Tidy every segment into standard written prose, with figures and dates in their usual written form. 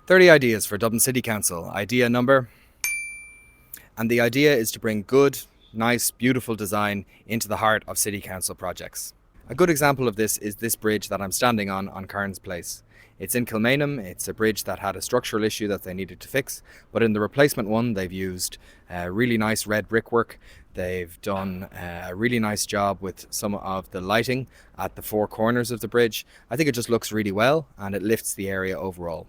30 ideas for Dublin City Council. Idea number. And the idea is to bring good, nice, beautiful design into the heart of City Council projects. A good example of this is this bridge that I'm standing on Kearns Place. It's in Kilmainham. It's a bridge that had a structural issue that they needed to fix, but in the replacement one they've used really nice red brickwork. They've done a really nice job with some of the lighting at the four corners of the bridge. I think it just looks really well and it lifts the area overall.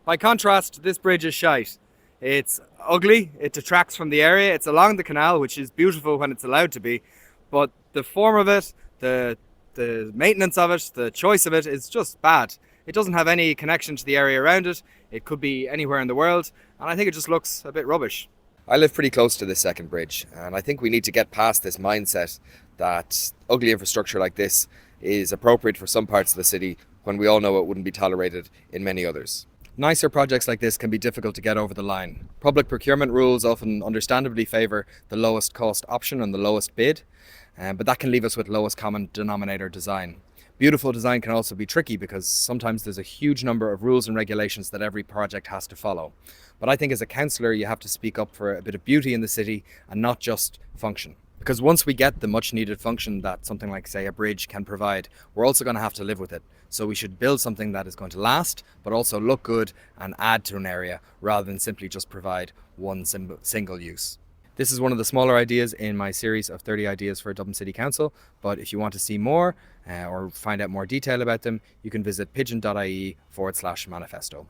By contrast, this bridge is shite. It's ugly, it detracts from the area. It's along the canal, which is beautiful when it's allowed to be, but the form of it, the maintenance of it, the choice of it is just bad. It doesn't have any connection to the area around it. It could be anywhere in the world, and I think it just looks a bit rubbish. I live pretty close to this second bridge, and I think we need to get past this mindset that ugly infrastructure like this is appropriate for some parts of the city when we all know it wouldn't be tolerated in many others. Nicer projects like this can be difficult to get over the line. Public procurement rules often understandably favour the lowest cost option and the lowest bid, but that can leave us with lowest common denominator design. Beautiful design can also be tricky because sometimes there's a huge number of rules and regulations that every project has to follow. But I think as a councillor you have to speak up for a bit of beauty in the city and not just function. Because once we get the much needed function that something like, say, a bridge can provide, we're also going to have to live with it. So we should build something that is going to last, but also look good and add to an area rather than simply just provide one single use. This is one of the smaller ideas in my series of 30 ideas for Dublin City Council, but if you want to see more or find out more detail about them, you can visit pigeon.ie/manifesto.